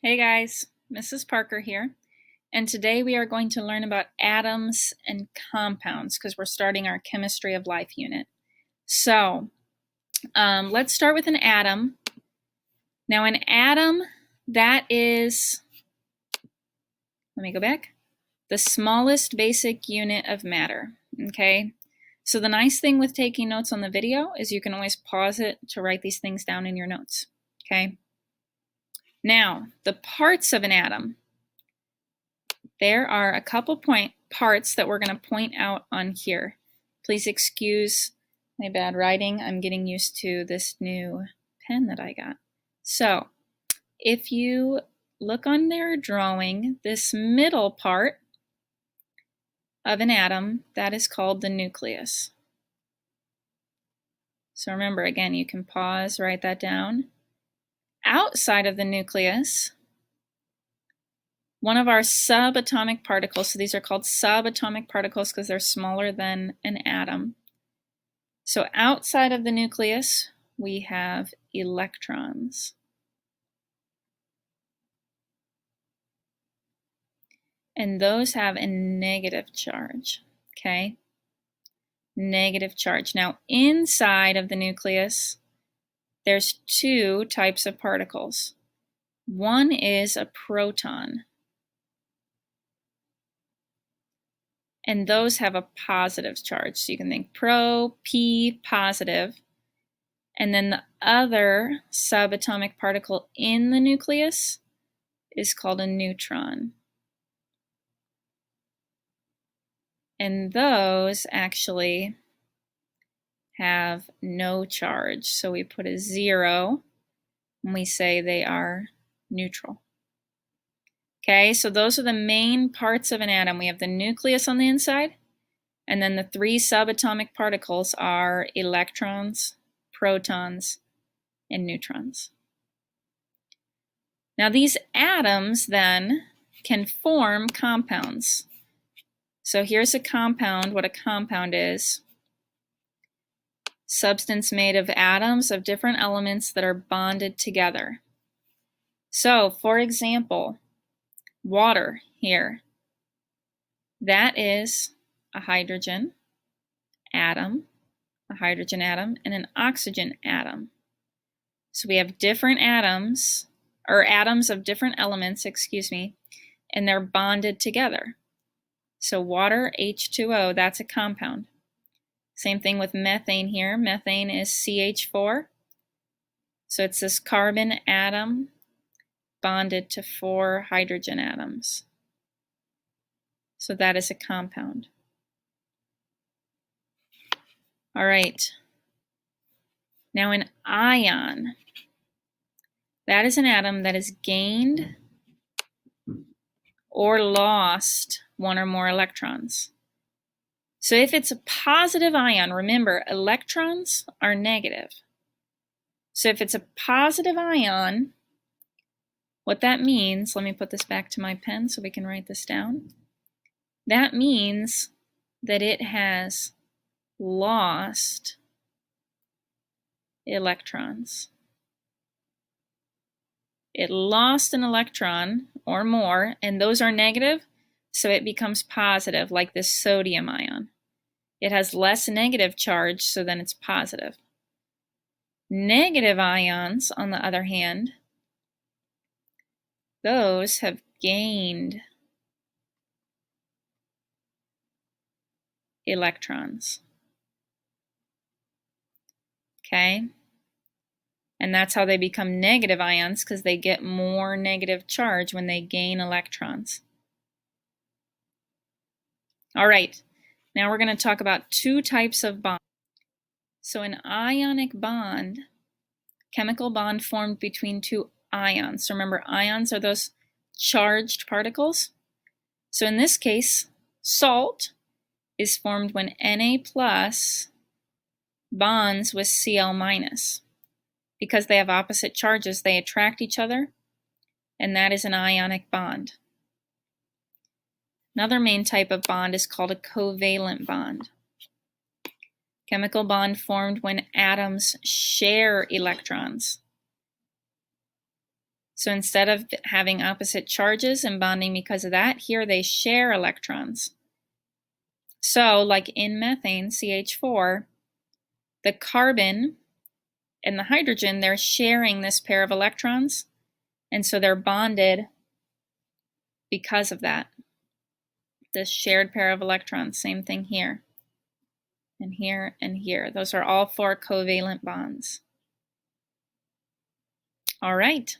Hey guys, Mrs. Parker here, and today we are going to learn about atoms and compounds because we're starting our Chemistry of Life unit. So let's start with an atom. Now an atom, that is, let me go back, the smallest basic unit of matter, okay? So the nice thing with taking notes on the video is you can always pause it to write these things down in your notes, okay? Now, the parts of an atom. There are a couple parts that we're going to point out on here. Please excuse my bad writing. I'm getting used to this new pen that I got. So, if you look on their drawing, this middle part of an atom, that is called the nucleus. So remember, again, you can pause, write that down. Outside of the nucleus, one of our subatomic particles, so these are called subatomic particles because they're smaller than an atom. So outside of the nucleus, we have electrons. And those have a negative charge, okay? Negative charge. Now inside of the nucleus, there's two types of particles. One is a proton. And those have a positive charge. So you can think pro, p, positive. And then the other subatomic particle in the nucleus is called a neutron. And those actually have no charge. So we put a 0 and we say they are neutral. Okay, so those are the main parts of an atom. We have the nucleus on the inside, and then the three subatomic particles are electrons, protons, and neutrons. Now these atoms then can form compounds. So here's a compound, what a compound is. Substance made of atoms of different elements that are bonded together. So, for example, water here, that is a hydrogen atom, and an oxygen atom. So we have different atoms, or atoms of different elements, and they're bonded together. So water, H2O, that's a compound. Same thing with methane here. Methane is CH4. So it's this carbon atom bonded to 4 hydrogen atoms. So that is a compound. All right. Now an ion. That is an atom that has gained or lost 1 or more electrons. So if it's a positive ion, remember, electrons are negative. So if it's a positive ion, what that means, let me put this back to my pen so we can write this down. That means that it has lost electrons. It lost an electron or more, and those are negative, so it becomes positive, like this sodium ion. It has less negative charge, so then it's positive. Negative ions, on the other hand, those have gained electrons. Okay? And that's how they become negative ions, because they get more negative charge when they gain electrons. All right, now we're going to talk about two types of bonds. So an ionic bond, chemical bond formed between two ions. So remember, ions are those charged particles. So in this case, salt is formed when Na plus bonds with Cl minus. Because they have opposite charges, they attract each other, and that is an ionic bond. Another main type of bond is called a covalent bond. Chemical bond formed when atoms share electrons. So instead of having opposite charges and bonding because of that, here they share electrons. So like in methane, CH4, the carbon and the hydrogen, they're sharing this pair of electrons, and so they're bonded because of that. This shared pair of electrons, same thing here, and here, and here. Those are all 4 covalent bonds. All right.